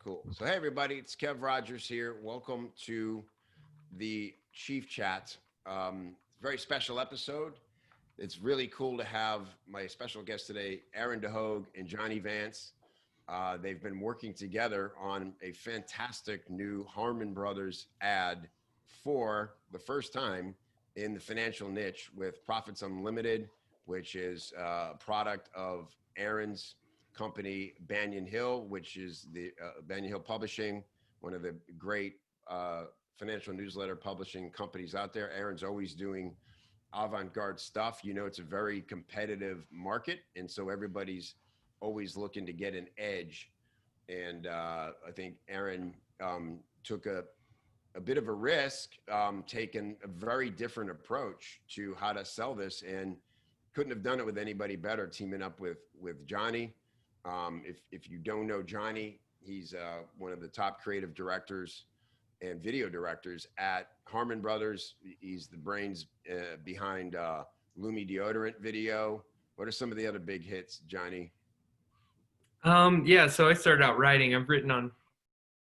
Cool. So, hey, everybody, it's Kev Rogers here. Welcome to the Chief Chat. Very special episode. It's really cool to have my special guest today, Aaron DeHogue and Johnny Vance. They've been working together on a fantastic new Harmon Brothers ad for the first time in the financial niche with Profits Unlimited, which is a product of Aaron's company, Banyan Hill, which is the Banyan Hill Publishing, one of the great financial newsletter publishing companies out there. Aaron's always doing avant-garde stuff. You know, it's a very competitive market, and so everybody's always looking to get an edge. And I think Aaron took a bit of a risk, taking a very different approach to how to sell this, and couldn't have done it with anybody better, teaming up with Johnny. If you don't know Johnny, he's one of the top creative directors and video directors at Harmon Brothers. He's the brains behind Lume Deodorant video. What are some of the other big hits, Johnny? Yeah, so I started out writing. I've written on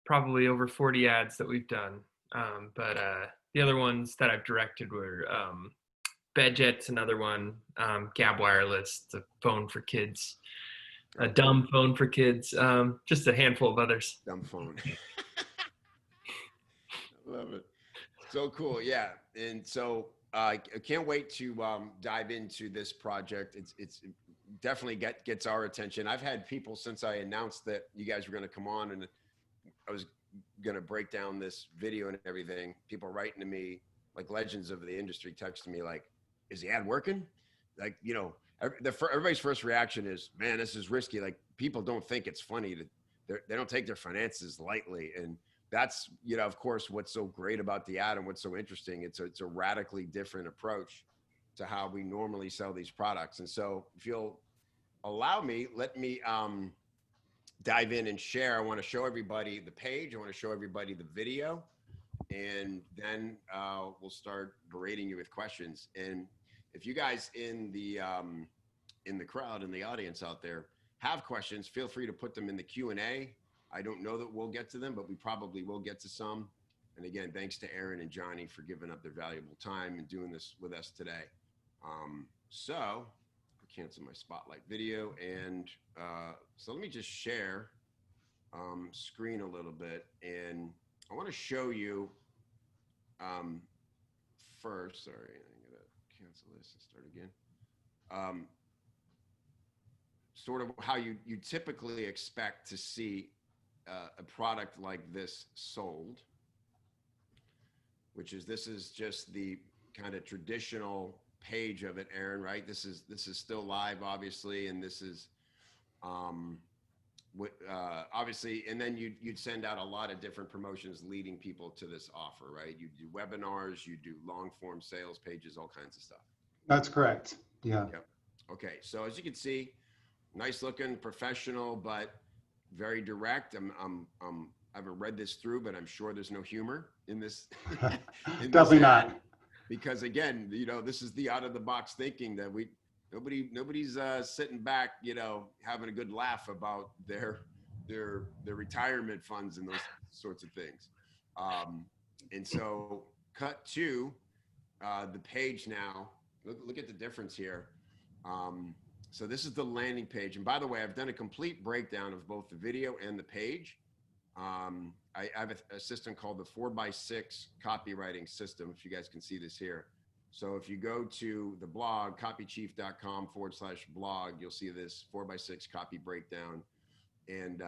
probably over 40 ads that we've done. But the other ones that I've directed were Bedjet's another one, Gab Wireless, the phone for kids, a dumb phone for kids, just a handful of others. Dumb phone. I love it. So cool. Yeah. And so I can't wait to dive into this project. It's definitely gets our attention. I've had people since I announced that you guys were going to come on and I was going to break down this video and everything. People writing to me, like legends of the industry, texting me like, is the ad working? Like, you know, everybody's first reaction is, man, this is risky. Like, people don't think it's funny. They don't take their finances lightly. And that's, you know, of course, what's so great about the ad and what's so interesting. It's a radically different approach to how we normally sell these products. And so if you'll allow me, let me dive in and share. I want to show everybody the page. I want to show everybody the video. And then we'll start berating you with questions. And if you guys in the crowd, in the audience out there, have questions, feel free to put them in the Q&A. I don't know that we'll get to them, but we probably will get to some. And again, thanks to Aaron and Johnny for giving up their valuable time and doing this with us today. So I'll cancel my spotlight video. And so let me just share screen a little bit. And I want to show you first, sorry, I'm going to cancel this and start again. Sort of how you typically expect to see a product like this sold, which is, this is just the kind of traditional page of it, Aaron, right? This is still live, obviously, and this is obviously, and then you'd send out a lot of different promotions leading people to this offer, right? You do webinars, you do long form sales pages, all kinds of stuff. That's correct. Yeah. Yep. Okay. So as you can see, nice looking, professional, but very direct. I haven't read this through, but I'm sure there's no humor in this. Definitely not. Because again, you know, this is the out of the box thinking that nobody's sitting back, you know, having a good laugh about their retirement funds and those sorts of things. And so cut to the page now. Look at the difference here. So this is the landing page. And by the way, I've done a complete breakdown of both the video and the page. I have a system called the 4x6 copywriting system, if you guys can see this here. So if you go to the blog, copychief.com/blog, you'll see this 4x6 copy breakdown and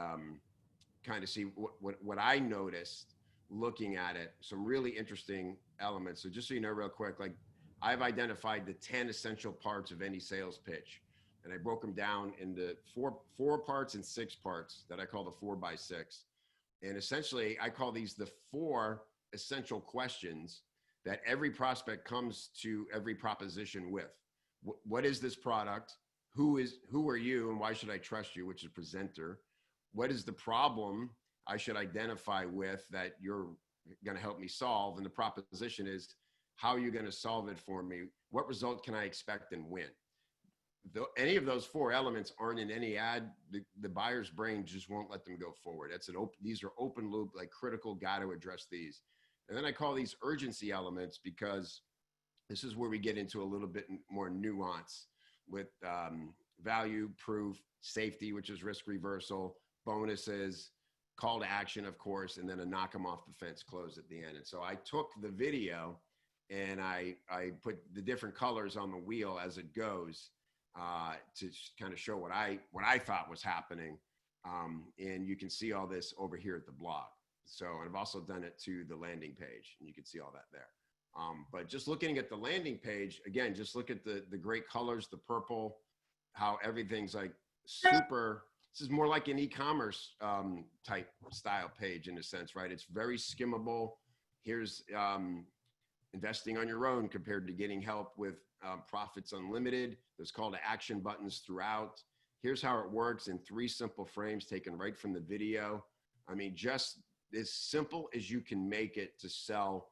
kind of see what I noticed looking at it. Some really interesting elements. So just so you know real quick, like I've identified the 10 essential parts of any sales pitch. And I broke them down into four parts and 6 parts that I call the 4x6. And essentially, I call these the 4 essential questions that every prospect comes to every proposition with. What is this product? Who are you and why should I trust you, which is presenter? What is the problem I should identify with that you're going to help me solve? And the proposition is, how are you going to solve it for me? What result can I expect and when? any of those 4 elements aren't in any ad, the buyer's brain just won't let them go forward. That's an open, these are open loop, like critical, got to address these. And then I call these urgency elements because this is where we get into a little bit more nuance with value, proof, safety, which is risk reversal, bonuses, call to action, of course, and then a knock them off the fence close at the end. And so I took the video and I put the different colors on the wheel as it goes to kind of show what I thought was happening. And you can see all this over here at the blog. So, and I've also done it to the landing page, and you can see all that there. But just looking at the landing page, again, just look at the great colors, the purple, how everything's like super. This is more like an e-commerce type style page in a sense, right? It's very skimmable. Here's investing on your own compared to getting help with Profits Unlimited. There's call to action buttons throughout. Here's how it works in 3 simple frames taken right from the video. I mean, just as simple as you can make it to sell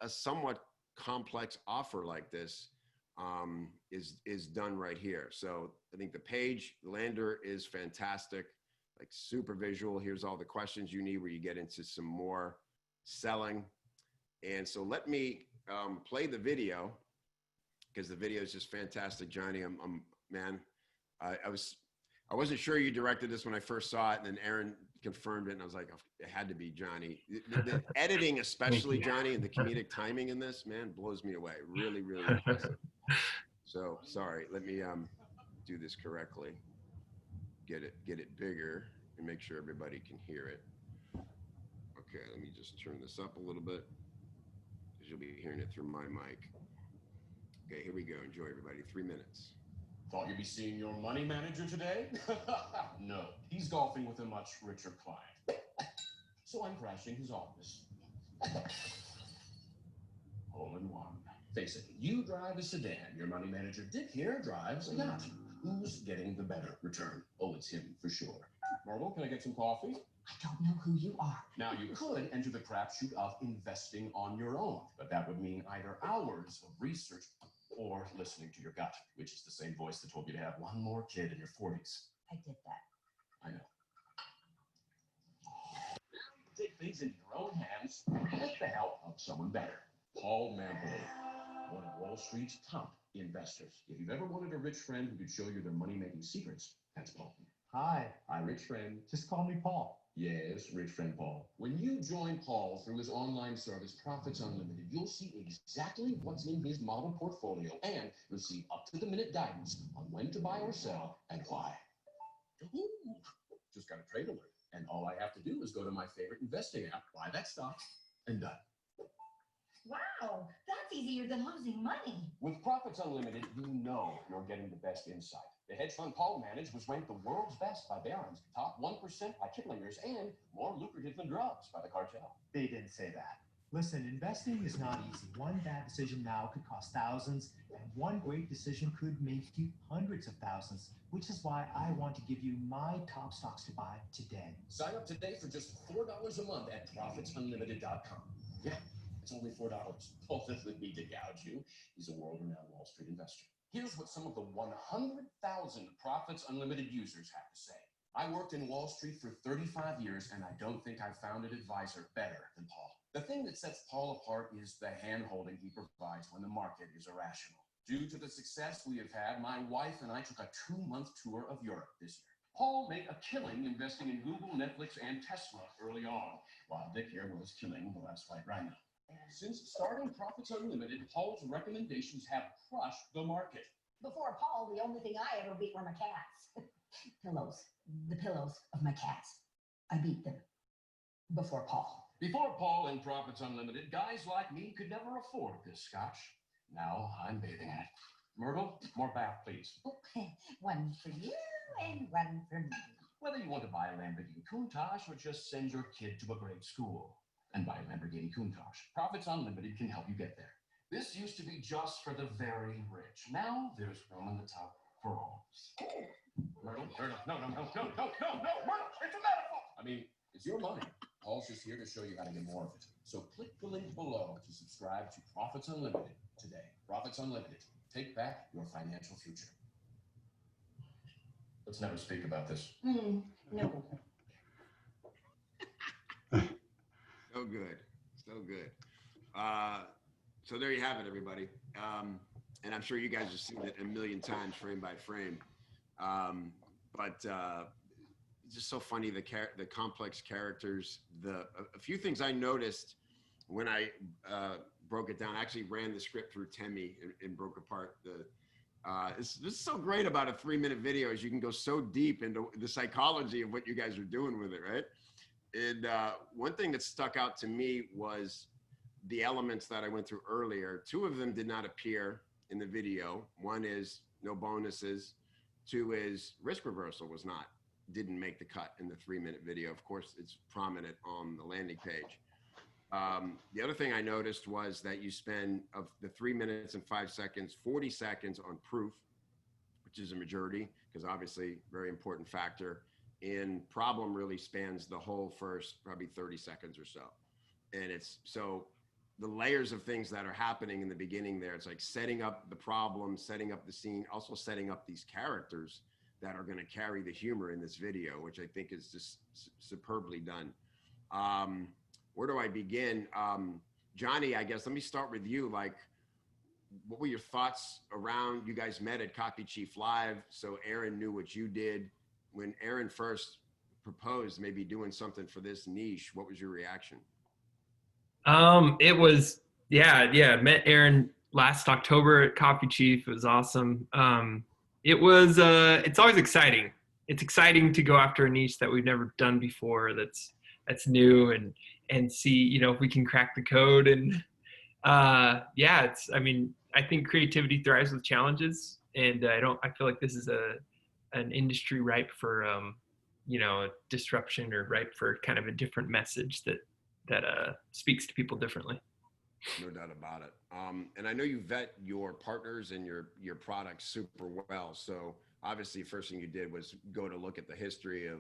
a somewhat complex offer like this is done right here. So I think the page lander is fantastic, like super visual. Here's all the questions you need where you get into some more selling. And so let me play the video because the video is just fantastic, Johnny. Man, I wasn't sure you directed this when I first saw it, and then Aaron confirmed it, and I was like, oh, it had to be Johnny. The editing, especially Johnny, and the comedic timing in this, man, blows me away. Really, really impressive. So sorry, let me do this correctly. Get it bigger and make sure everybody can hear it. Okay, let me just turn this up a little bit because you'll be hearing it through my mic. Okay, here we go. Enjoy, everybody. 3 minutes. Thought you'd be seeing your money manager today? No, he's golfing with a much richer client. So I'm crashing his office. Hole in one. Face it, you drive a sedan. Your money manager, Dick here, drives a yacht. Who's getting the better return? Oh, it's him for sure. Myrtle, can I get some coffee? I don't know who you are. Now, you could enter the crapshoot of investing on your own, but that would mean either hours of research or listening to your gut, which is the same voice that told you to have one more kid in your 40s. I did that. I know. Take things into your own hands with the help of someone better. Paul Manhole, one of Wall Street's top investors. If you've ever wanted a rich friend who could show you their money-making secrets, that's Paul. Hi, Hi, rich friend. just call me Paul. Yes, rich friend Paul. When you join Paul through his online service, Profits Unlimited, you'll see exactly what's in his model portfolio, and you'll see up-to-the-minute guidance on when to buy or sell and why. Ooh, just got a trade alert, and all I have to do is go to my favorite investing app, buy that stock, and done. Wow, that's easier than losing money. With Profits Unlimited, you know you're getting the best insight. The hedge fund Paul managed was ranked the world's best by Barron's, top 1% by Kiplinger's, and more lucrative than drugs by the cartel. They didn't say that. Listen, investing is not easy. One bad decision now could cost thousands, and one great decision could make you hundreds of thousands, which is why I want to give you my top stocks to buy today. Sign up today for just $4 a month at profitsunlimited.com. Yeah, it's only $4. Paul doesn't need to gouge you. He's a world-renowned Wall Street investor. Here's what some of the 100,000 Profits Unlimited users have to say. I worked in Wall Street for 35 years, and I don't think I've found an advisor better than Paul. The thing that sets Paul apart is the hand-holding he provides when the market is irrational. Due to the success we have had, my wife and I took a 2-month tour of Europe this year. Paul made a killing investing in Google, Netflix, and Tesla early on, while Dick here was killing the last white rhino. Since starting Profits Unlimited, Paul's recommendations have crushed the market. Before Paul, the only thing I ever beat were my cats. Pillows. The pillows of my cats. I beat them. Before Paul. Before Paul and Profits Unlimited, guys like me could never afford this scotch. Now I'm bathing in it. Myrtle, more bath, please. One for you and one for me. Whether you want to buy a Lamborghini Countach or just send your kid to a great school and buy a Lamborghini Countach, Profits Unlimited can help you get there. This used to be just for the very rich. Now there's room on the top for all. Myrtle, no, Myrtle, it's a metaphor. I mean, it's your money. Paul's just here to show you how to get more of it. So click the link below to subscribe to Profits Unlimited today. Profits Unlimited. Take back your financial future. Let's never speak about this. No. So good. So good. So there you have it, everybody. And I'm sure you guys have seen it a million times, frame by frame. But it's just so funny, the complex characters. A few things I noticed when I broke it down. I actually ran the script through Temi and broke apart this is so great about a 3-minute video is you can go so deep into the psychology of what you guys are doing with it, right? And one thing that stuck out to me was the elements that I went through earlier. 2 of them did not appear in the video. 1 is no bonuses. 2 is risk reversal didn't make the cut in the 3-minute video. Of course, it's prominent on the landing page. The other thing I noticed was that you spend, of the 3 minutes and 5 seconds, 40 seconds on proof, which is a majority, because obviously very important factor. And problem really spans the whole first probably 30 seconds or so. And it's so the layers of things that are happening in the beginning there, it's like setting up the problem, setting up the scene, also setting up these characters that are going to carry the humor in this video, which I think is just superbly done. Where do I begin? Johnny, I guess, let me start with you. Like, what were your thoughts around, you guys met at Copy Chief Live, so Aaron knew what you did. When Aaron first proposed maybe doing something for this niche, what was your reaction? It was, met Aaron last October at Copy Chief. It was awesome. It's always exciting. It's exciting to go after a niche that we've never done before. That's new and see, if we can crack the code. And I think creativity thrives with challenges. And I feel like this is an industry ripe for, disruption, or ripe for kind of a different message that speaks to people differently. No doubt about it. And I know you vet your partners and your products super well. So obviously first thing you did was go to look at the history of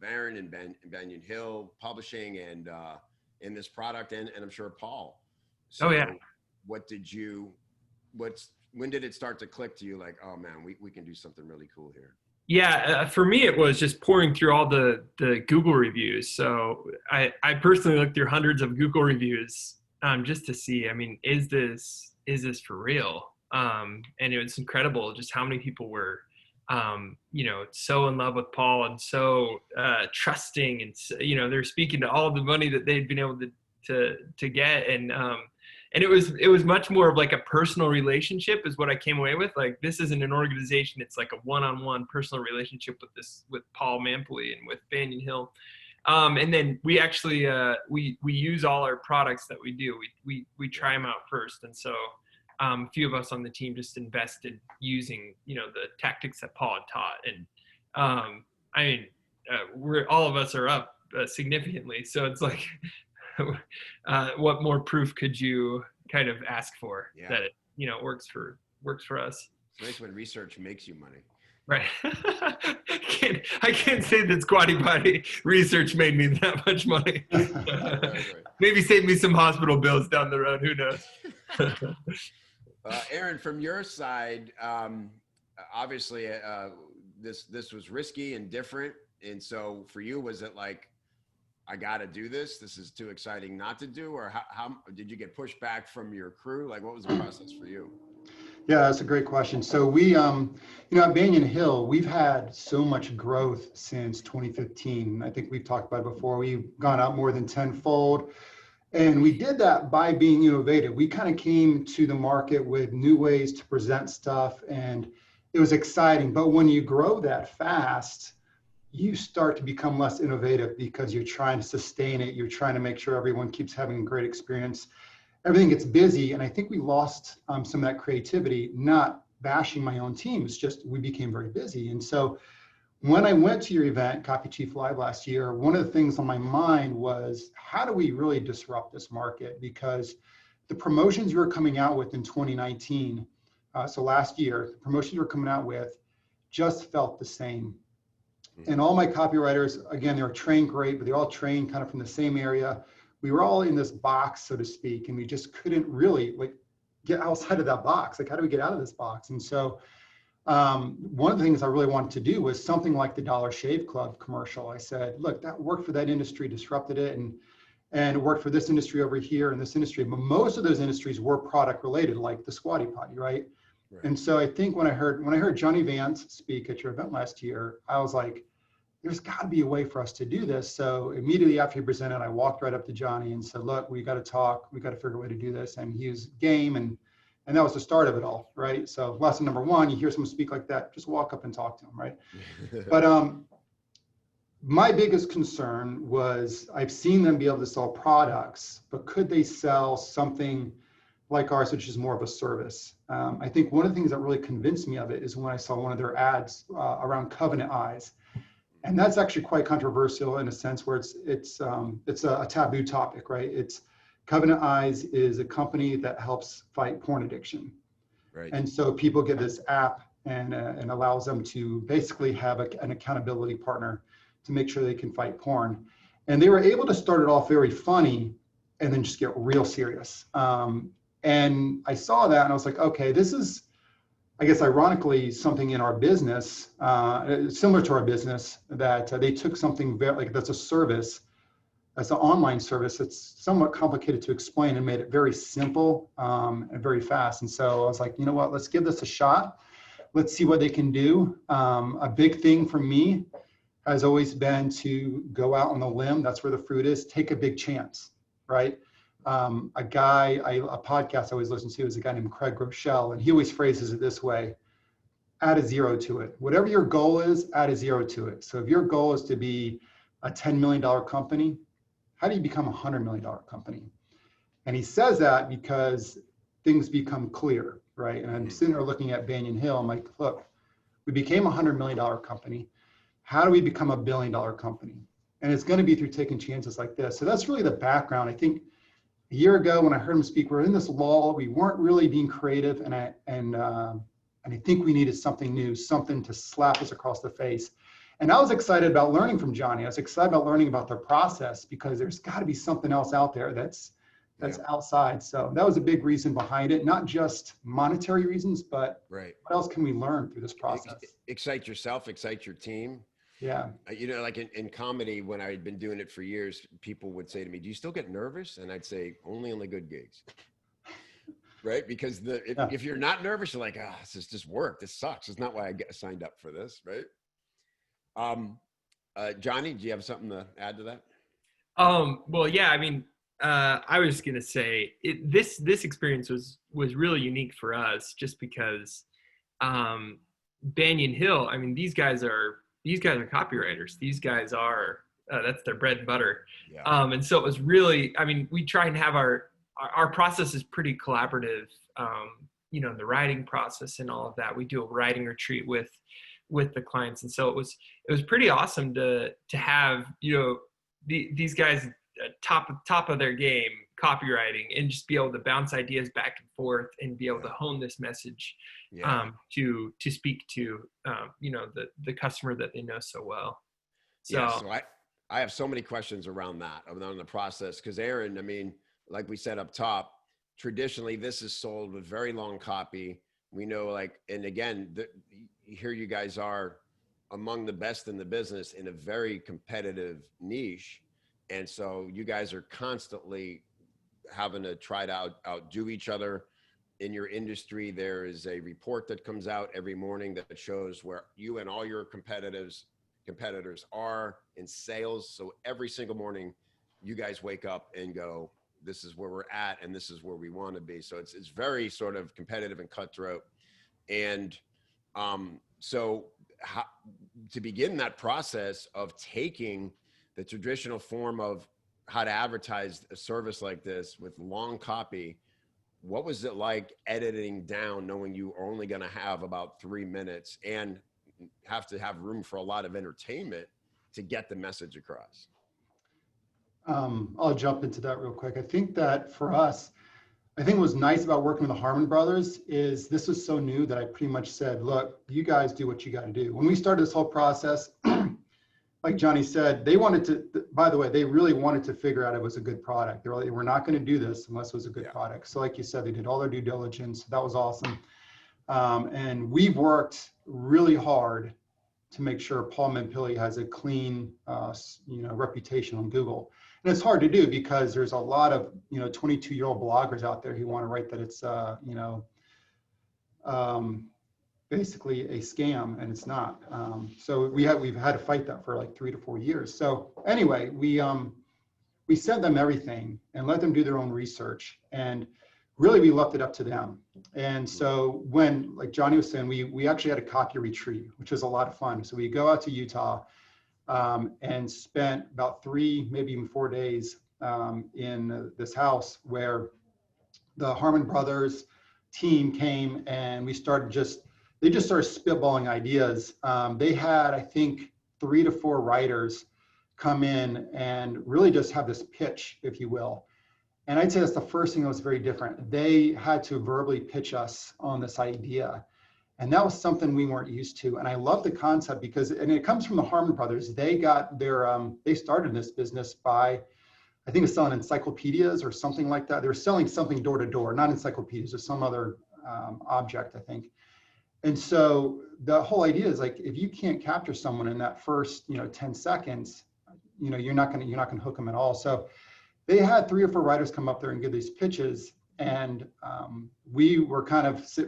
Aaron and Banyan Hill Publishing and in this product, and I'm sure Paul. So oh yeah. When did it start to click to you like, oh man, we can do something really cool here? Yeah, for me, it was just pouring through all the Google reviews. So I personally looked through hundreds of Google reviews just to see, is this for real? And it was incredible just how many people were, so in love with Paul and so trusting, and they're speaking to all the money that they'd been able to get, and it was much more of like a personal relationship is what I came away with. Like, this isn't an organization; it's like a one-on-one personal relationship with Paul Mampley and with Banyan Hill. And then we actually we use all our products that we do. We try them out first, and so a few of us on the team just invested using the tactics that Paul had taught, and we're all of us are up significantly. So it's like, what more proof could you kind of ask for that it works for us? It's nice when research makes you money. Right. I can't say that Squatty Potty research made me that much money. Right. Maybe save me some hospital bills down the road. Who knows? Aaron, from your side, obviously this was risky and different. And so for you, was it like, I got to do this? This is too exciting not to do? Or how did you get pushed back from your crew? Like, what was the process for you? Yeah, that's a great question. So we, at Banyan Hill, we've had so much growth since 2015. I think we've talked about it before. We've gone up more than tenfold. And we did that by being innovative. We kind of came to the market with new ways to present stuff, and it was exciting. But when you grow that fast, you start to become less innovative because you're trying to sustain it. You're trying to make sure everyone keeps having a great experience. Everything gets busy, and I think we lost some of that creativity, not bashing my own team. It's just we became very busy. And so when I went to your event, Copy Chief Live last year, one of the things on my mind was, how do we really disrupt this market? Because the promotions you were coming out with in 2019, so last year, the promotions you were coming out with just felt the same. And all my copywriters, again, they were trained great, but they all trained kind of from the same area. We were all in this box, so to speak, and we just couldn't really get outside of that box. Like, how do we get out of this box? And so one of the things I really wanted to do was something like the Dollar Shave Club commercial. I said, look, that worked for that industry, disrupted it, and it worked for this industry over here and this industry. But most of those industries were product related, like the Squatty Potty, right? And so I think when I heard Johnny Vance speak at your event last year, I was like, there's got to be a way for us to do this. So immediately after he presented, I walked right up to Johnny and said, look, we got to talk. We got to figure a way to do this. And he was game. And that was the start of it all, right? So lesson number one, you hear someone speak like that, just walk up and talk to them, right? But my biggest concern was I've seen them be able to sell products, but could they sell something like ours, which is more of a service? I think one of the things that really convinced me of it is when I saw one of their ads around Covenant Eyes. And that's actually quite controversial in a sense where it's a taboo topic, right? It's Covenant Eyes is a company that helps fight porn addiction. Right. And so people get this app and allows them to basically have an accountability partner to make sure they can fight porn. And they were able to start it off very funny and then just get real serious. And I saw that and I was like, okay, this is, I guess, ironically, something in our business, similar to our business, that they took something very, like that's a service, that's an online service that's somewhat complicated to explain and made it very simple and very fast. And so I was like, you know what, let's give this a shot. Let's see what they can do. A big thing for me has always been to go out on the limb. That's where the fruit is. Take a big chance, right? A podcast I always listen to is a guy named Craig Groeschel, and he always phrases it this way: add a zero to it. Whatever your goal is, add a zero to it. So if your goal is to be a $10 million company, how do you become a $100 million company? And he says that because things become clear, right? And I'm sitting there looking at Banyan Hill. I'm like, look, we became a $100 million company. How do we become a $1 billion company? And it's going to be through taking chances like this. So that's really the background. I think a year ago when I heard him speak, we're in this lull. We weren't really being creative, and I think we needed something new, something to slap us across the face. And I was excited about learning from Johnny. I was excited about learning about their process because there's got to be something else out there that's outside. So that was a big reason behind it, not just monetary reasons, but what else can we learn through this process? Excite yourself, excite your team. Yeah. You know, like in comedy, when I had been doing it for years, people would say to me, do you still get nervous? And I'd say, only on the good gigs. Right? Because if you're not nervous, you're like, this is just work. This sucks. It's not why I signed up for this, right? Johnny, do you have something to add to that? Well, yeah, I mean, I was going to say this experience was really unique for us just because Banyan Hill, I mean, these guys are copywriters. These guys are, that's their bread and butter. Yeah. And so it was really, I mean, we try and have our process is pretty collaborative, you know, the writing process and all of that. We do a writing retreat with the clients. And so it was pretty awesome to have, you know, these guys top of their game, copywriting, and just be able to bounce ideas back and forth and be able to hone this message to speak to you know, the customer that they know so well. So I have so many questions around that, around the process, because Aaron, I mean, like we said up top, traditionally this is sold with very long copy. We know, like, and again, here you guys are among the best in the business in a very competitive niche. And so you guys are constantly having to try to outdo each other. In your industry, there is a report that comes out every morning that shows where you and all your competitors are in sales. So every single morning you guys wake up and go, this is where we're at and this is where we want to be. So it's very sort of competitive and cutthroat. And so to begin that process of taking the traditional form of how to advertise a service like this with long copy, what was it like editing down, knowing you are only going to have about 3 minutes and have to have room for a lot of entertainment to get the message across? I'll jump into that real quick. I think that for us, I think what was nice about working with the Harmon Brothers is this was so new that I pretty much said, look, you guys do what you got to do. When we started this whole process, like Johnny said, they wanted to, by the way, they really wanted to figure out it was a good product. They were not going to do this unless it was a good product. So like you said, they did all their due diligence. That was awesome. And we've worked really hard to make sure Paul Mampilli has a clean, reputation on Google. And it's hard to do because there's a lot of, 22-year-old bloggers out there who want to write that it's, basically a scam, and it's not. So we've had to fight that for like 3 to 4 years. So anyway, we sent them everything and let them do their own research, and really we left it up to them. And so when, like Johnny was saying, we actually had a copy retreat, which was a lot of fun. So we go out to Utah and spent about 3, maybe even 4 days in this house where the Harmon Brothers team came, and they just started spitballing ideas. They had, I think, 3 to 4 writers come in and really just have this pitch, if you will. And I'd say that's the first thing that was very different. They had to verbally pitch us on this idea. And that was something we weren't used to. And I love the concept because, and it comes from the Harmon Brothers. They got their, they started this business by, I think it's selling encyclopedias or something like that. They were selling something door to door, not encyclopedias, or some other object, I think. And so the whole idea is like, if you can't capture someone in that first, 10 seconds, you're not going to hook them at all. So they had 3 or 4 writers come up there and give these pitches. And we were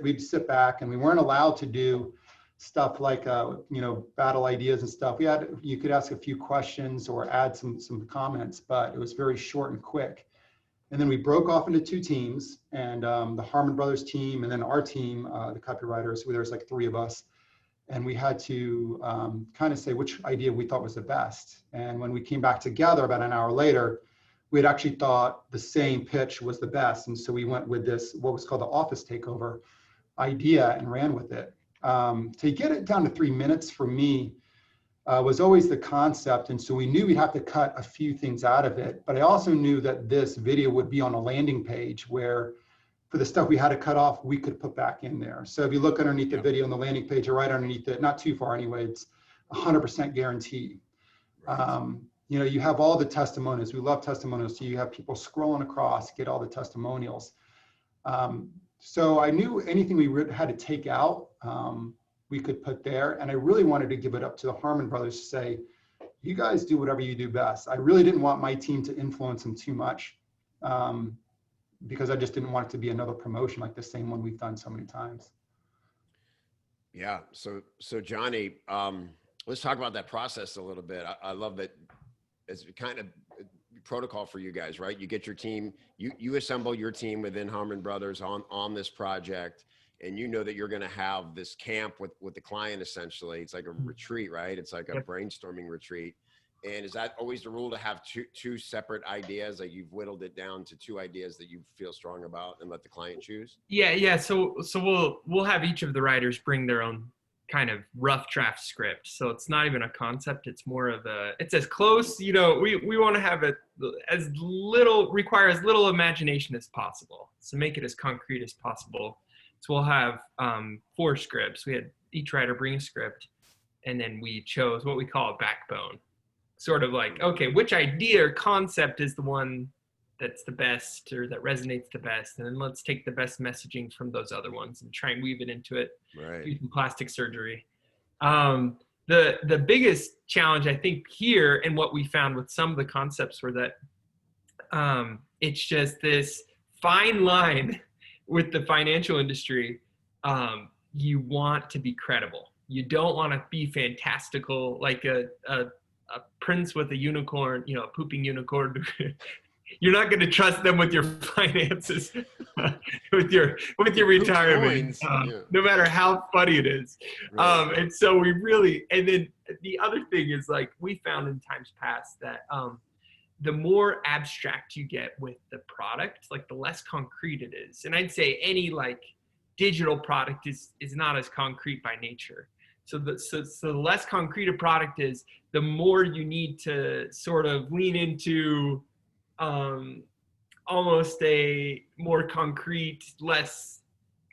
we'd sit back, and we weren't allowed to do stuff like, battle ideas and stuff. You could ask a few questions or add some comments, but it was very short and quick. And then we broke off into 2 teams, and the Harmon Brothers team, and then our team, the copywriters, there was like 3 of us. And we had to kind of say which idea we thought was the best. And when we came back together about an hour later, we had actually thought the same pitch was the best. And so we went with this, what was called the office takeover idea, and ran with it. To get it down to 3 minutes for me was always the concept. And so we knew we'd have to cut a few things out of it. But I also knew that this video would be on a landing page where, for the stuff we had to cut off, we could put back in there. So if you look underneath the video on the landing page, or right underneath it, not too far anyway, it's 100% guaranteed. You have all the testimonials. We love testimonials. So you have people scrolling across, get all the testimonials. So I knew anything we had to take out, we could put there. And I really wanted to give it up to the Harmon Brothers to say, you guys do whatever you do best. I really didn't want my team to influence them too much. Because I just didn't want it to be another promotion like the same one we've done so many times. Yeah. So Johnny, let's talk about that process a little bit. I love that it's kind of protocol for you guys, right? You get your team, you assemble your team within Harmon Brothers on this project, and you know that you're going to have this camp with the client. Essentially, it's like a retreat, right? It's like a brainstorming retreat. And is that always the rule, to have two separate ideas? Like, you've whittled it down to 2 ideas that you feel strong about, and let the client choose? Yeah. So we'll have each of the writers bring their own kind of rough draft script. So it's not even a concept. It's more of it's as close, we want to have it require as little imagination as possible. So make it as concrete as possible. So we'll have 4 scripts. We had each writer bring a script, and then we chose what we call a backbone. Sort of like, okay, which idea or concept is the one that's the best, or that resonates the best, and then let's take the best messaging from those other ones and try and weave it into it. Right. Do some plastic surgery. The biggest challenge, I think, here, and what we found with some of the concepts, were that it's just this fine line with the financial industry. You want to be credible. You don't want to be fantastical, like a prince with a unicorn, a pooping unicorn. You're not going to trust them with your finances, with your retirement, no matter how funny it is. Right. And so and then the other thing is, like, we found in times past that the more abstract you get with the product, like, the less concrete it is. And I'd say any digital product is not as concrete by nature. So the less concrete a product is, the more you need to sort of lean into almost a more concrete, less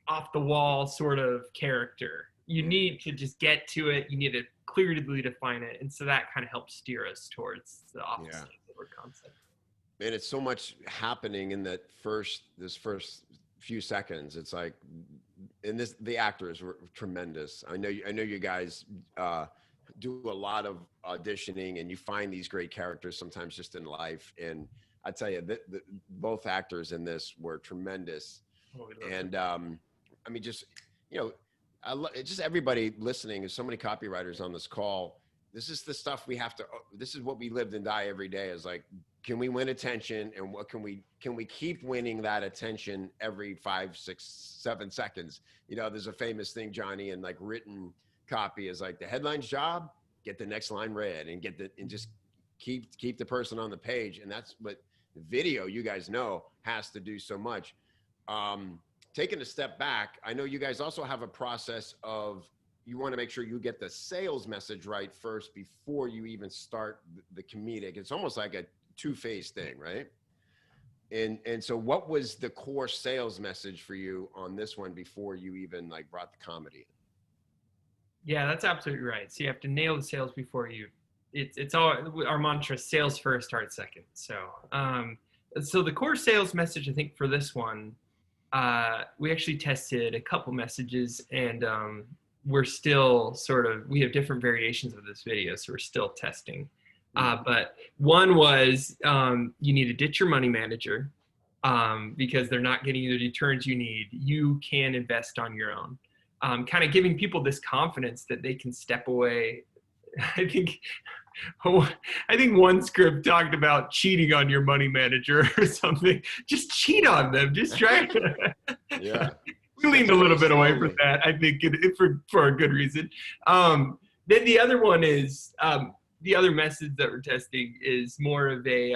off the wall sort of character. You need to just get to it. You need to clearly define it. And so that kind of helps steer us towards the opposite of our concept. And it's so much happening in this first few seconds. It's like and the actors were tremendous. I know you guys do a lot of auditioning, and you find these great characters sometimes just in life. And I tell you, both actors in this were tremendous. And I mean, just, just everybody listening. There's so many copywriters on this call. This is the stuff we have to. This is what we live and die every day. Is like, can we win attention, and what can we keep winning that attention every 5, 6, 7 seconds? There's a famous thing, Johnny, and like written copy is like the headline's job, get the next line read, and just keep the person on the page. And that's what video, you guys know, has to do so much. Taking a step back, I know you guys also have a process of, you want to make sure you get the sales message right first before you even start the comedic. It's almost like a two-phase thing, right? And so what was the core sales message for you on this one before you even like brought the comedy in? Yeah, that's absolutely right. So you have to nail the sales before it's all, our mantra, sales first, art second. So, so the core sales message, I think for this one, we actually tested a couple messages, and we're still we have different variations of this video, so we're still testing. But one was, you need to ditch your money manager because they're not getting you the returns you need. You can invest on your own. Kind of giving people this confidence that they can step away. I think one script talked about cheating on your money manager or something. Just cheat on them. Just try. Yeah. We leaned a little bit away from that, I think, for a good reason. Then the other one is, the other message that we're testing is more of a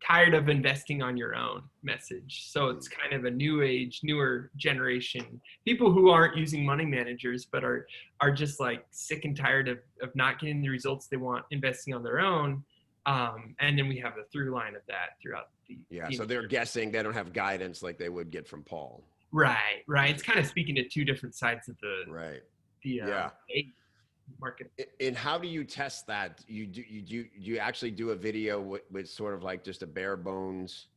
tired of investing on your own message. So it's kind of a newer generation, people who aren't using money managers, but are just like sick and tired of not getting the results they want investing on their own. And then we have the through line of that throughout so they're guessing, they don't have guidance like they would get from Paul. Right. It's kind of speaking to two different sides of the market. And how do you test that? You actually do a video with sort of like just a bare bones,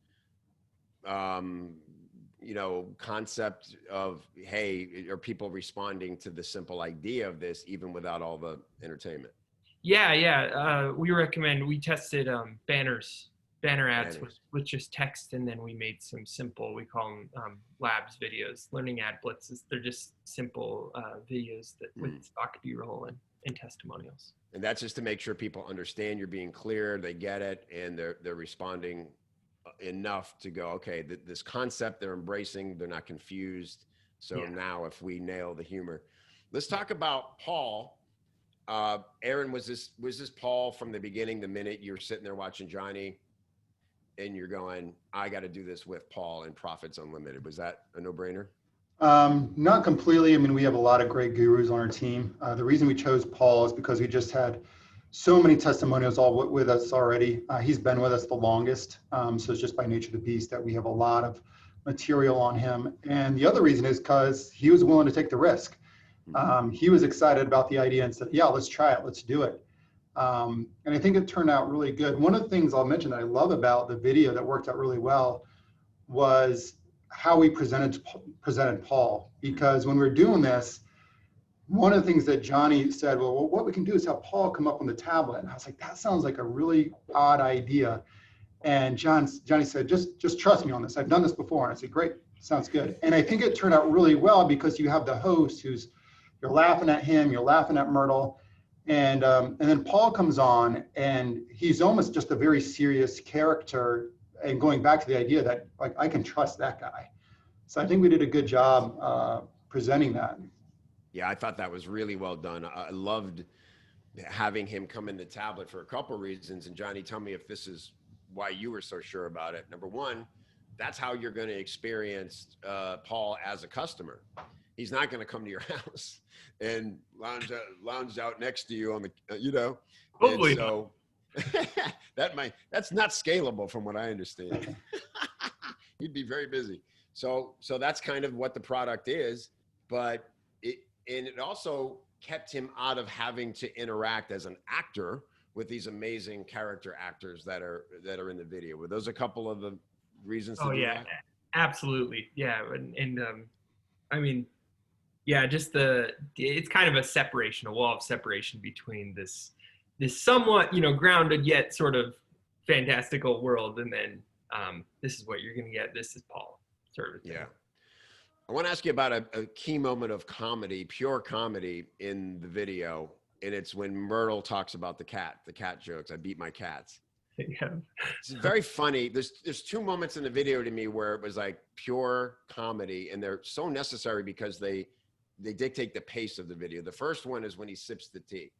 concept of, hey, are people responding to the simple idea of this even without all the entertainment? Yeah. We tested banner ads with just text, and then we made some simple, we call them labs videos, learning ad blitzes. They're just simple videos that with stock B-roll and testimonials. And that's just to make sure people understand you're being clear, they get it, and they're responding enough to go, okay, this concept they're embracing, they're not confused. So now if we nail the humor, let's talk about Paul. Aaron, was this Paul from the beginning, the minute you were sitting there watching Johnny and you're going, I got to do this with Paul and Profits Unlimited? Was that a no-brainer? Not completely. I mean, we have a lot of great gurus on our team. The reason we chose Paul is because we just had so many testimonials all with us already. He's been with us the longest. So it's just by nature of the beast that we have a lot of material on him. And the other reason is because he was willing to take the risk. He was excited about the idea and said, yeah, let's try it. Let's do it. And I think it turned out really good. One of the things I'll mention that I love about the video that worked out really well was how we presented Paul. Because when we're doing this, one of the things that Johnny said, well, what we can do is have Paul come up on the tablet. And I was like, that sounds like a really odd idea. And Johnny said, just trust me on this. I've done this before. And I said, great, sounds good. And I think it turned out really well because you have the host you're laughing at him, you're laughing at Myrtle. And then Paul comes on and he's almost just a very serious character, and going back to the idea that like I can trust that guy. So I think we did a good job presenting that. Yeah, I thought that was really well done. I loved having him come in the tablet for a couple of reasons. And Johnny, tell me if this is why you were so sure about it. Number one, that's how you're going to experience Paul as a customer. He's not going to come to your house and lounge out next to you on the, Hopefully. And so that's not scalable from what I understand. You'd be very busy. So that's kind of what the product is, but it also kept him out of having to interact as an actor with these amazing character actors that are in the video. Were those a couple of the reasons? Oh yeah, Absolutely. Yeah. And I mean, yeah, just it's kind of a separation, a wall of separation between this somewhat, grounded yet sort of fantastical world. And then this is what you're going to get. This is Paul, sort of thing. Yeah. I want to ask you about a key moment of comedy, pure comedy in the video. And it's when Myrtle talks about the cat jokes. I beat my cats. Yeah. It's very funny. There's two moments in the video to me where it was like pure comedy, and they're so necessary because they dictate the pace of the video. The first one is when he sips the tea.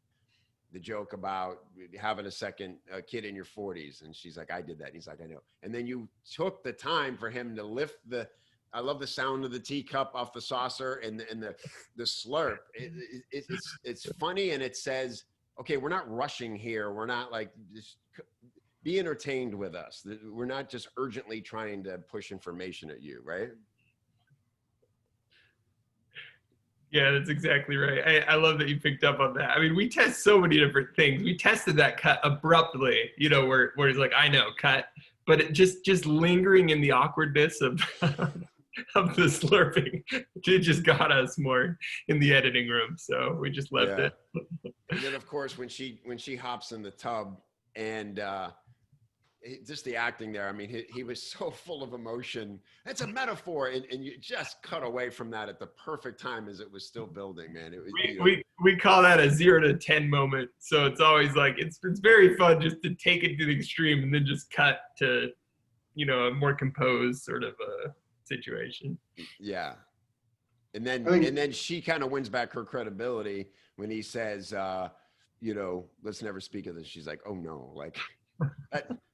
The joke about having a second kid in your 40s. And she's like, I did that. And he's like, I know. And then you took the time for him to lift I love the sound of the teacup off the saucer and the slurp. It's funny, and it says, okay, we're not rushing here. We're not like, just be entertained with us. We're not just urgently trying to push information at you, right? Yeah, that's exactly right. I love that you picked up on that. I mean, we test so many different things. We tested that cut abruptly, where he's like, I know, cut. But it just lingering in the awkwardness of of the slurping, it just got us more in the editing room. So we just left it. And then, of course, when she hops in the tub and just the acting there, I mean, he was so full of emotion. It's a metaphor, and you just cut away from that at the perfect time as it was still building, man. It was, we call that a 0 to 10 moment. So it's always like, it's very fun just to take it to the extreme and then just cut to, a more composed sort of a situation. Yeah. And then she kind of wins back her credibility when he says, let's never speak of this. She's like, oh no, like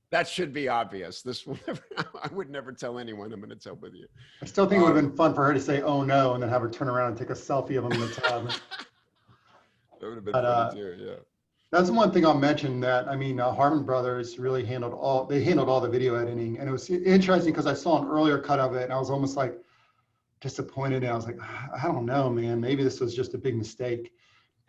that should be obvious. I would never tell anyone. I'm going to tell with you. I still think it would have been fun for her to say, oh no, and then have her turn around and take a selfie of him in the tub. That would have been funny too, yeah. That's one thing I'll mention that, Harmon Brothers really handled all the video editing. And it was interesting because I saw an earlier cut of it and I was almost like disappointed. And I was like, I don't know, man, maybe this was just a big mistake.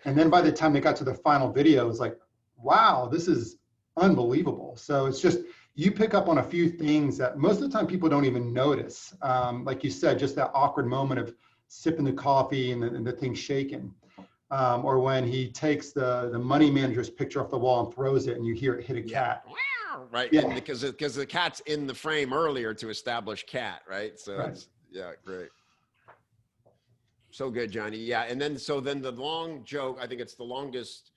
And then by the time they got to the final video, it was like, wow, this is unbelievable. So it's just, you pick up on a few things that most of the time people don't even notice. Like you said, just that awkward moment of sipping the coffee and the thing shaking. Or when he takes the money manager's picture off the wall and throws it and you hear it hit a cat. Right. Yeah. And because the cat's in the frame earlier to establish cat, right? So Right. Great. So good, Johnny. Yeah. And then the long joke, I think it's the longest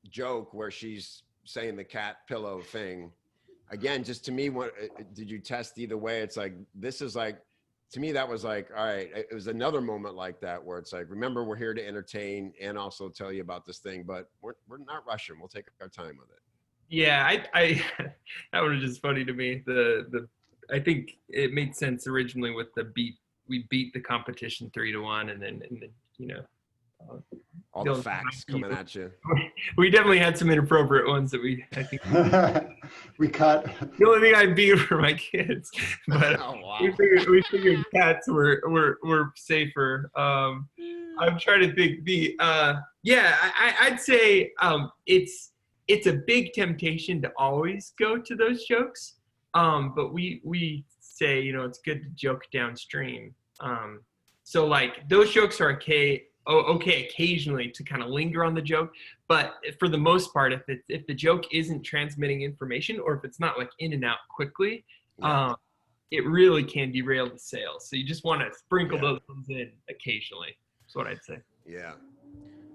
joke where she's saying the cat pillow thing. Again, just to me, did you test either way? It's like, this is like, to me, that was like, all right, it was another moment like that where it's like, remember, we're here to entertain and also tell you about this thing, but we're not rushing. We'll take our time with it. Yeah, I that was just funny to me. I think it made sense originally with we beat the competition 3-1, and then all the facts coming at you. We definitely had some inappropriate ones that I think we cut. The only thing I beat were my kids, but Oh, wow. we figured cats were safer. I'm trying to think. I'd say it's a big temptation to always go to those jokes, but we say it's good to joke downstream. So like those jokes are okay occasionally to kind of linger on the joke, but for the most part, if the joke isn't transmitting information or if it's not like in and out quickly, it really can derail the sales. So you just want to sprinkle those ones in occasionally. That's what I'd say. Yeah.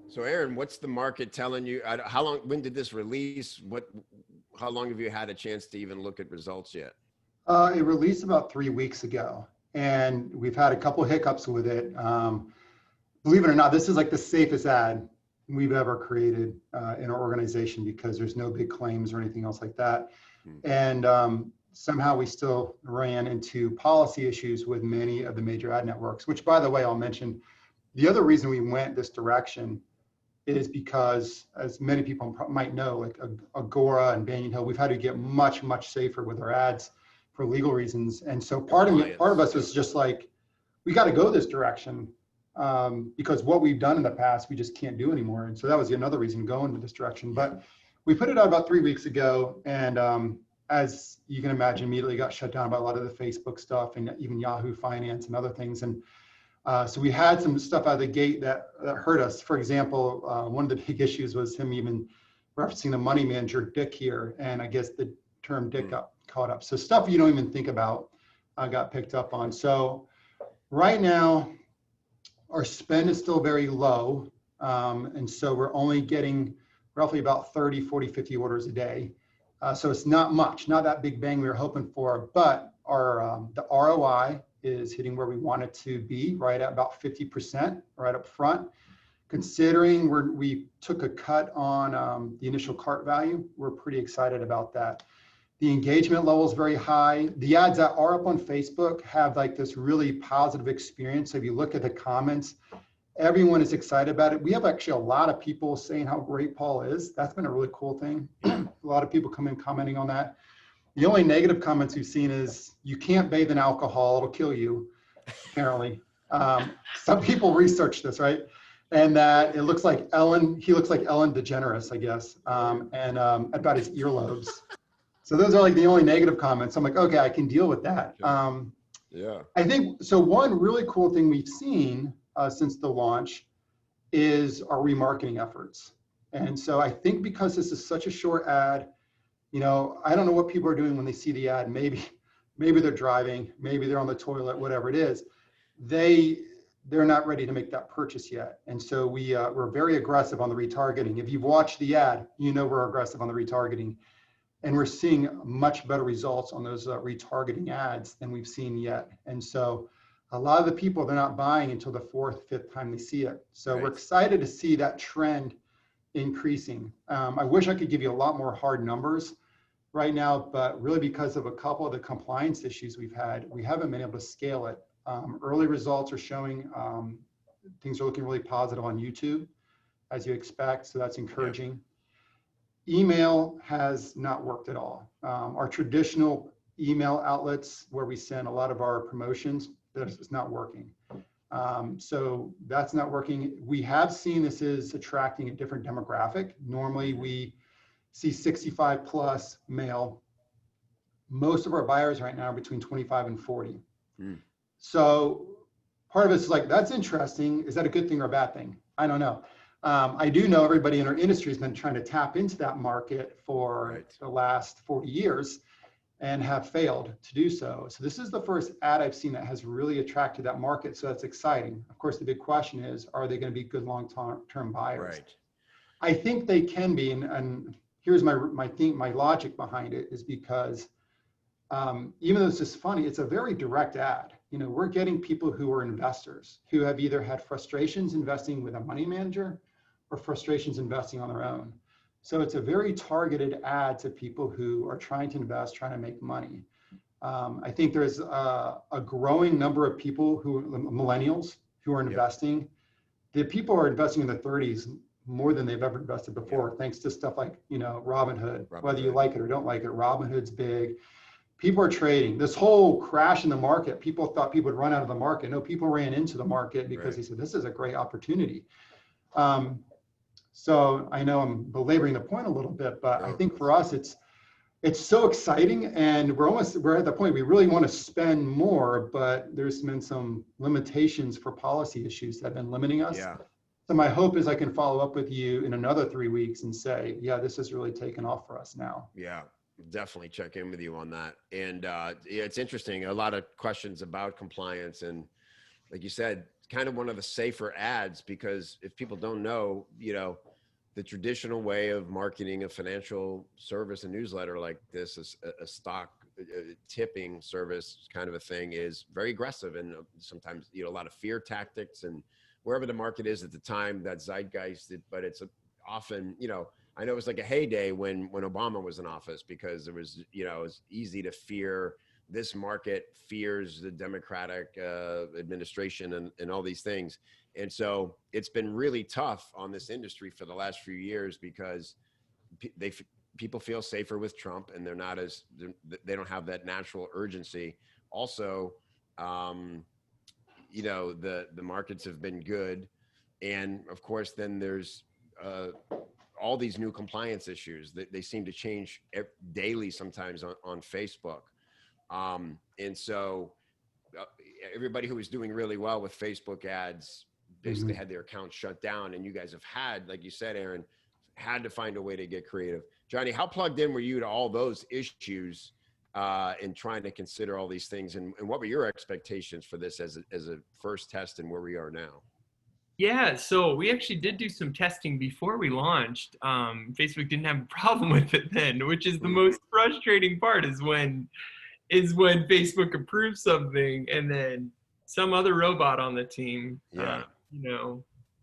So Aaron, what's the market telling you? When did this release? How long have you had a chance to even look at results yet? It released about 3 weeks ago, and we've had a couple hiccups with it. Believe it or not, this is like the safest ad we've ever created in our organization because there's no big claims or anything else like that. And somehow we still ran into policy issues with many of the major ad networks, which, by the way, I'll mention, the other reason we went this direction is because, as many people might know, like Agora and Banyan Hill, we've had to get much, much safer with our ads for legal reasons. And so part of us was just like, we got to go this direction. Because what we've done in the past, we just can't do anymore. And so that was another reason going in this direction. But we put it out about 3 weeks ago, and as you can imagine, immediately got shut down by a lot of the Facebook stuff and even Yahoo Finance and other things. And so we had some stuff out of the gate that hurt us. For example, one of the big issues was him even referencing the money manager Dick here. And I guess the term Dick got caught up. So stuff you don't even think about got picked up on. So right now, our spend is still very low. And so we're only getting roughly about 30, 40, 50 orders a day. So it's not much, not that big bang we were hoping for, but our the ROI is hitting where we want it to be, right at about 50% right up front. Considering we took a cut on the initial cart value, we're pretty excited about that. The engagement level is very high. The ads that are up on Facebook have like this really positive experience. So if you look at the comments, everyone is excited about it. We have actually a lot of people saying how great Paul is. That's been a really cool thing. A lot of people come in commenting on that. The only negative comments we've seen is you can't bathe in alcohol, it'll kill you, apparently. Some people researched this, right? And that it looks like he looks like Ellen DeGeneres, I guess, and about his earlobes. So those are like the only negative comments. I'm like, okay, I can deal with that. Yeah. I think, so one really cool thing we've seen since the launch is our remarketing efforts. And so I think because this is such a short ad, you know, I don't know what people are doing when they see the ad. Maybe they're driving, maybe they're on the toilet, whatever it is. They're not ready to make that purchase yet. And so we're very aggressive on the retargeting. If you've watched the ad, you know we're aggressive on the retargeting. And we're seeing much better results on those retargeting ads than we've seen yet. And so a lot of the people, they're not buying until the fourth, fifth time they see it. So we're excited to see that trend increasing. I wish I could give you a lot more hard numbers right now, but really because of a couple of the compliance issues we've had, we haven't been able to scale it. Early results are showing things are looking really positive on YouTube, as you expect, so that's encouraging. Email has not worked at all. Our traditional email outlets where we send a lot of our promotions, it's not working. So that's not working. We have seen this is attracting a different demographic. Normally we see 65 plus male. Most of our buyers right now are between 25 and 40. So part of it's like, that's interesting. Is that a good thing or a bad thing? I don't know. I do know everybody in our industry has been trying to tap into that market for the last 40 years and have failed to do so. So this is the first ad I've seen that has really attracted that market. So that's exciting. Of course, the big question is, are they going to be good long-term buyers? I think they can be. And here's my logic behind it is because even though it's just funny, it's a very direct ad. You know, we're getting people who are investors who have either had frustrations investing with a money manager or frustrations investing on their own. So it's a very targeted ad to people who are trying to invest, trying to make money. I think there's a growing number of people millennials who are investing. The people are investing in their 30s more than they've ever invested before, thanks to stuff like, you know, Robinhood. Whether you like it or don't like it, Robinhood's big. People are trading. This whole crash in the market, people thought people would run out of the market. No, people ran into the market because they said, this is a great opportunity. So I know I'm belaboring the point a little bit, but I think for us, it's so exciting, and we're at the point we really want to spend more, but there's been some limitations for policy issues that have been limiting us. So my hope is I can follow up with you in another 3 weeks and say, yeah, this has really taken off for us now. Yeah, definitely check in with you on that. And it's interesting, a lot of questions about compliance, and like you said, kind of one of the safer ads, because if people don't know, you know, the traditional way of marketing a financial service, a newsletter like this, is a stock tipping service kind of a thing, is very aggressive, and sometimes, you know, a lot of fear tactics, and wherever the market is at the time, that zeitgeist, but it's often, you know, I know it was like a heyday when Obama was in office, because it was, you know, it was easy to fear. This market fears the Democratic administration and all these things. And so it's been really tough on this industry for the last few years, because people feel safer with Trump, and they don't have that natural urgency. Also, you know, the markets have been good. And of course, then there's all these new compliance issues that they seem to change daily sometimes on Facebook. And so everybody who was doing really well with Facebook ads basically had their accounts shut down, and you guys have had, like you said, Aaron, had to find a way to get creative. Johnny, how plugged in were you to all those issues in trying to consider all these things? And what were your expectations for this as a first test and where we are now? Yeah, so we actually did do some testing before we launched. Facebook didn't have a problem with it then, which is the most frustrating part, is when Facebook approves something and then some other robot on the team,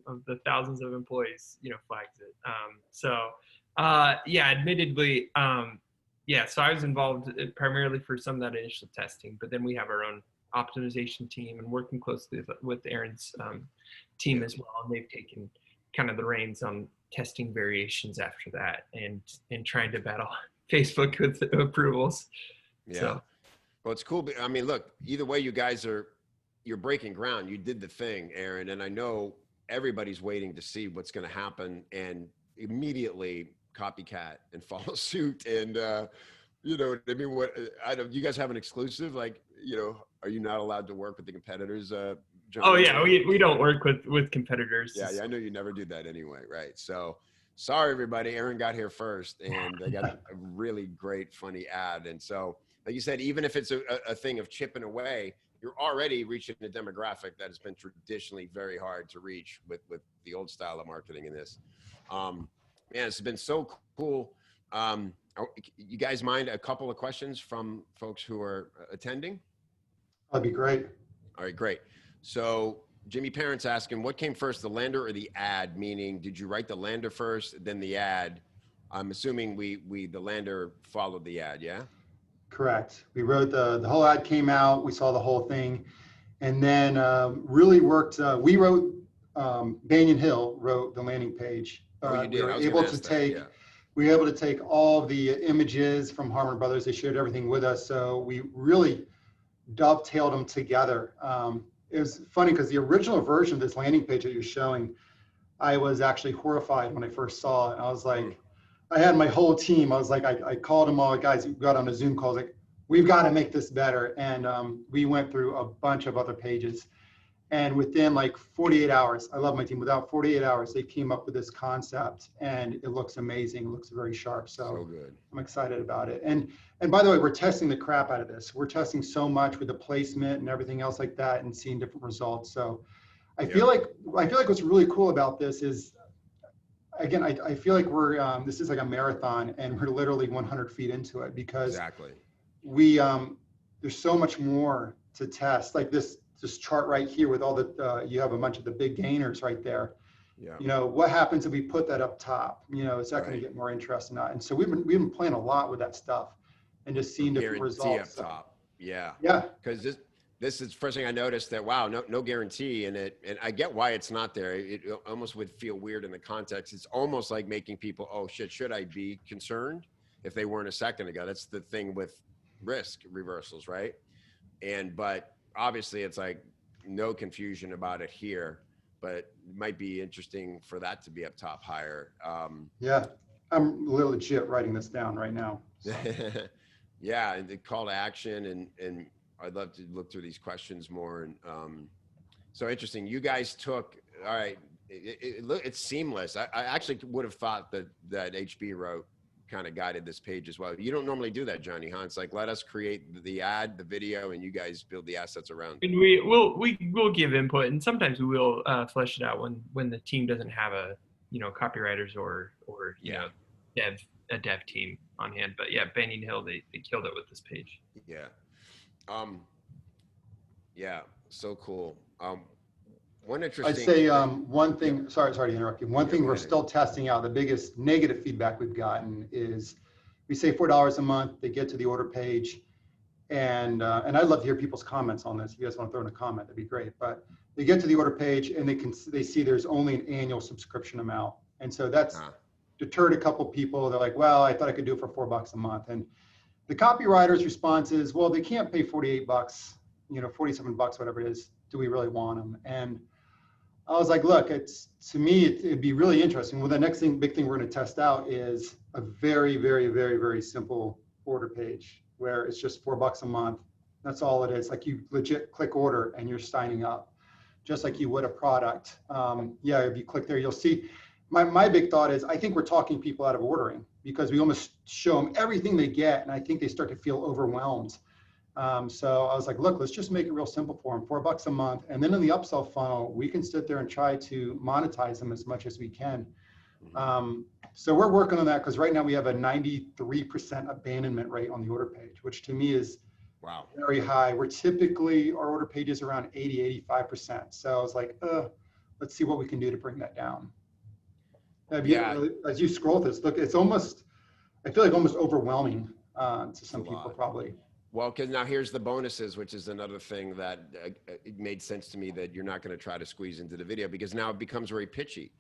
of the thousands of employees, flags it. Admittedly, so I was involved primarily for some of that initial testing, but then we have our own optimization team and working closely with Aaron's team as well. And they've taken kind of the reins on testing variations after that and trying to battle Facebook with approvals. Yeah. So. Well, it's cool. I mean, look, either way, you guys you're breaking ground. You did the thing, Aaron, and I know everybody's waiting to see what's going to happen and immediately copycat and follow suit. And, you know, I mean, you guys have an exclusive, like, are you not allowed to work with the competitors? John? Oh yeah, we don't work with competitors. Yeah, I know you never do that anyway, right? So sorry, everybody. Aaron got here first, and they got a really great, funny ad. And so, like you said, even if it's a thing of chipping away, you're already reaching a demographic that has been traditionally very hard to reach with the old style of marketing in this. Man, it's been so cool. You guys mind a couple of questions from folks who are attending? That'd be great. All right, great. So Jimmy Parent's asking, what came first, the lander or the ad? Meaning, did you write the lander first, then the ad? I'm assuming the lander followed the ad, yeah? Correct. We wrote the whole ad came out. We saw the whole thing, and then really worked. We wrote Banyan Hill wrote the landing page. You did. We were able to take all the images from Harmon Brothers. They shared everything with us, so we really dovetailed them together. It was funny because the original version of this landing page that you're showing, I was actually horrified when I first saw it. I was like, I had my whole team. I was like, I called them all, guys, we got on a Zoom call. I was like, we've got to make this better. And we went through a bunch of other pages. And within like 48 hours, I love my team, without 48 hours, they came up with this concept, and it looks amazing. It looks very sharp. So good. I'm excited about it. And by the way, we're testing the crap out of this. We're testing so much with the placement and everything else like that, and seeing different results. So I feel like what's really cool about this is, again, I feel like we're this is like a marathon, and we're literally 100 feet into it, because we there's so much more to test. Like this chart right here with all the you have a bunch of the big gainers right there. Yeah. You know, what happens if we put that up top? You know, is that going to get more interest or not? And so we've been playing a lot with that stuff and just seeing different results. Up top. Yeah. Yeah. Because this is the first thing I noticed, that wow, no guarantee in it, and I get why it's not there. It almost would feel weird in the context. It's almost like making people, oh shit, should I be concerned if they weren't a second ago? That's the thing with risk reversals, right? But obviously it's like no confusion about it here, but it might be interesting for that to be up top higher. Yeah, I'm legit writing this down right now. So. Yeah, and the call to action, and I'd love to look through these questions more. And so interesting. You guys took, all right, it's seamless. I actually would have thought that HB wrote kind of guided this page as well. You don't normally do that, Johnny, huh? It's like, let us create the ad, the video, and you guys build the assets around it. And we'll give input, and sometimes we will flesh it out when the team doesn't have copywriters or a dev team on hand. But yeah, Banyan Hill, they killed it with this page. Yeah. Yeah, so cool. One interesting. I'd say one thing. Sorry to interrupt you. One thing we're still testing out. The biggest negative feedback we've gotten is, we say $4 a month. They get to the order page, and I'd love to hear people's comments on this. If you guys want to throw in a comment, that'd be great. But they get to the order page, and they see there's only an annual subscription amount, and so that's deterred a couple people. They're like, well, I thought I could do it for $4 a month, and the copywriter's response is, well, they can't pay $48, $47, whatever it is. Do we really want them? And I was like, look, to me, it'd be really interesting. Well, the next big thing we're going to test out is a very, very, very, very simple order page where it's just $4 a month. That's all it is. Like you legit click order and you're signing up, just like you would a product. Yeah, if you click there, you'll see. My big thought is I think we're talking people out of ordering because we almost show them everything they get, and I think they start to feel overwhelmed. So I was like, look, let's just make it real simple for them, $4 a month. And then in the upsell funnel, we can sit there and try to monetize them as much as we can. So we're working on that because right now we have a 93% abandonment rate on the order page, which to me is Wow. very high. We're typically, our order page is around 80, 85%. So I was like, let's see what we can do to bring that down. As you scroll this, look, it's almost, I feel like almost overwhelming to some people probably. Well, because now here's the bonuses, which is another thing that it made sense to me that you're not going to try to squeeze into the video because now it becomes very pitchy,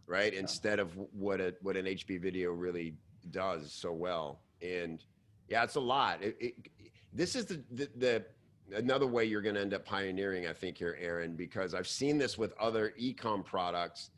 right? Yeah. Instead of what an HB video really does so well. And yeah, it's a lot. This is another way you're going to end up pioneering, I think, here, Aaron, because I've seen this with other e-com products,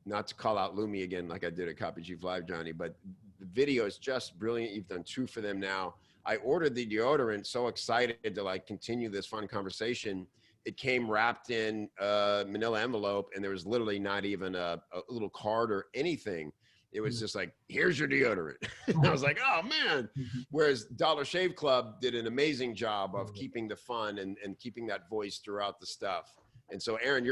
not to call out Lume again, like I did at Copy Chief Live, Johnny, but the video is just brilliant. You've done 2 for them now. I ordered the deodorant, so excited to like continue this fun conversation. It came wrapped in a manila envelope and there was literally not even a little card or anything. It was just like, here's your deodorant. And I was like, oh man. Whereas Dollar Shave Club did an amazing job of keeping the fun and keeping that voice throughout the stuff. And so Aaron,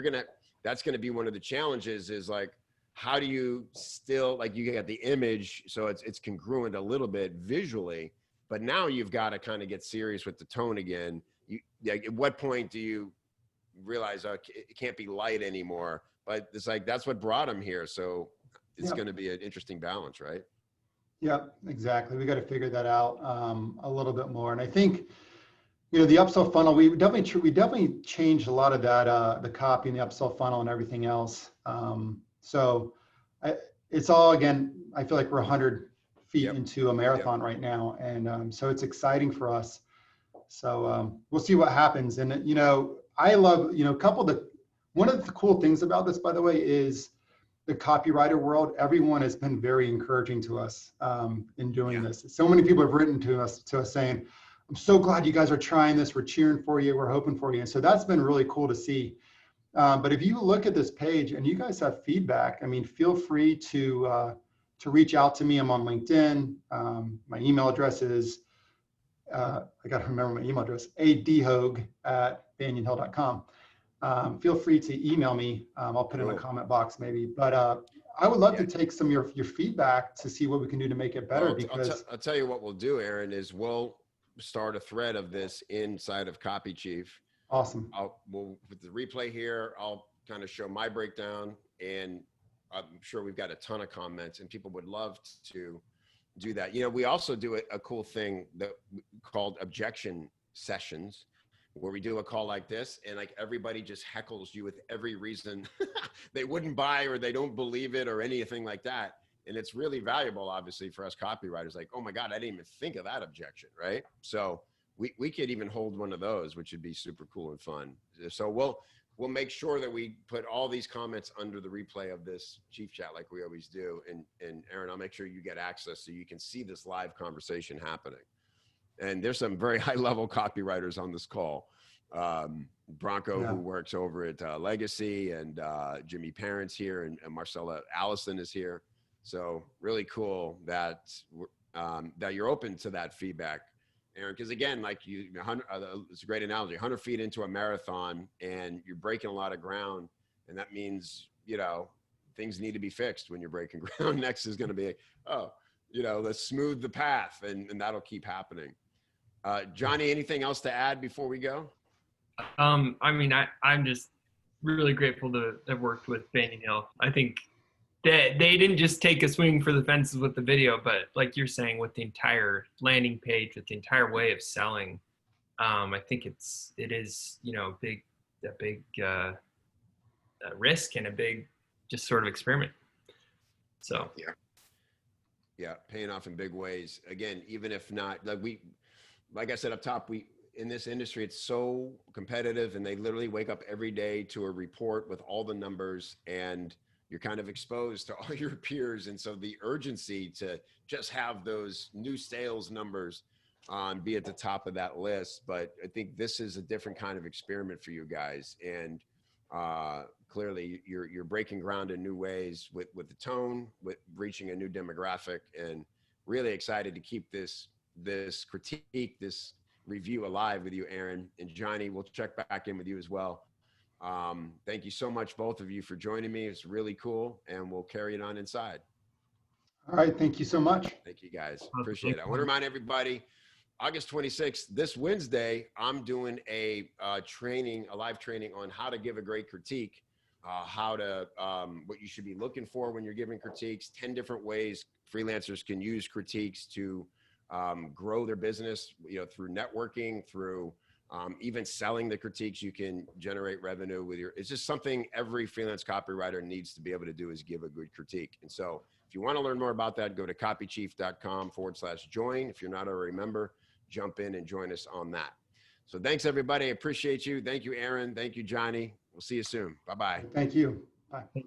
that's gonna be one of the challenges is like, how do you still, like you got the image, so it's congruent a little bit visually, but now you've got to kind of get serious with the tone again. At what point do you realize it can't be light anymore? But it's like, that's what brought him here. So it's going to be an interesting balance, right? Yeah, exactly. We got to figure that out a little bit more. And I think, the upsell funnel, we definitely changed a lot of that, the copy and the upsell funnel and everything else. So it's all, again, I feel like we're 100 feet into a marathon right now. And so it's exciting for us. So we'll see what happens. And, I love, one of the cool things about this, by the way, is the copywriter world. Everyone has been very encouraging to us in doing this. So many people have written to us saying, I'm so glad you guys are trying this. We're cheering for you. We're hoping for you. And so that's been really cool to see. But if you look at this page and you guys have feedback, I mean, feel free to reach out to me. I'm on LinkedIn. My email address is, I got to remember my email address, adhogue@banyanhill.com. Feel free to email me. I'll put it in the comment box maybe. But I would love to take some of your feedback to see what we can do to make it better. I'll tell you what we'll do, Aaron, is we'll start a thread of this inside of Copy Chief. Awesome. With the replay here, I'll kind of show my breakdown, and I'm sure we've got a ton of comments and people would love to do that. We also do a cool thing called objection sessions, where we do a call like this and like everybody just heckles you with every reason they wouldn't buy or they don't believe it or anything like that. And it's really valuable, obviously, for us copywriters. Like, oh my God, I didn't even think of that objection, right? So we could even hold one of those, which would be super cool and fun. So we'll make sure that we put all these comments under the replay of this Chief Chat like we always do. And Aaron, I'll make sure you get access so you can see this live conversation happening. And there's some very high level copywriters on this call. Bronco, who works over at Legacy, and Jimmy Parents here, and Marcella Allison is here. So really cool that you're open to that feedback, Aaron, because again, like it's a great analogy, 100 feet into a marathon and you're breaking a lot of ground. And that means, things need to be fixed when you're breaking ground. Next is going to be, let's smooth the path, and that'll keep happening. Johnny, anything else to add before we go? I'm just really grateful to have worked with Banyan Hill. I think that they didn't just take a swing for the fences with the video, but like you're saying, with the entire landing page, with the entire way of selling, I think it is a big risk and a big just sort of experiment. So yeah, paying off in big ways. Again, even if not, like I said up top, in this industry, it's so competitive, and they literally wake up every day to a report with all the numbers, and you're kind of exposed to all your peers. And so the urgency to just have those new sales numbers be at the top of that list. But I think this is a different kind of experiment for you guys. And clearly you're breaking ground in new ways with the tone, with reaching a new demographic, and really excited to keep this critique, this review alive with you, Aaron. And Johnny, we'll check back in with you as well. Thank you so much, both of you, for joining me. It's really cool, and we'll carry it on inside. All right. Thank you so much. Thank you, guys. Appreciate it. I want to remind everybody, August 26th, this Wednesday, I'm doing a live training on how to give a great critique, what you should be looking for when you're giving critiques, 10 different ways freelancers can use critiques to grow their business, through networking, through even selling the critiques. You can generate revenue with it's just something every freelance copywriter needs to be able to do, is give a good critique. And so if you want to learn more about that, go to copychief.com/join. If you're not already a member, jump in and join us on that. So thanks, everybody. I appreciate you. Thank you, Aaron. Thank you, Johnny. We'll see you soon. Bye-bye. Thank you. Bye.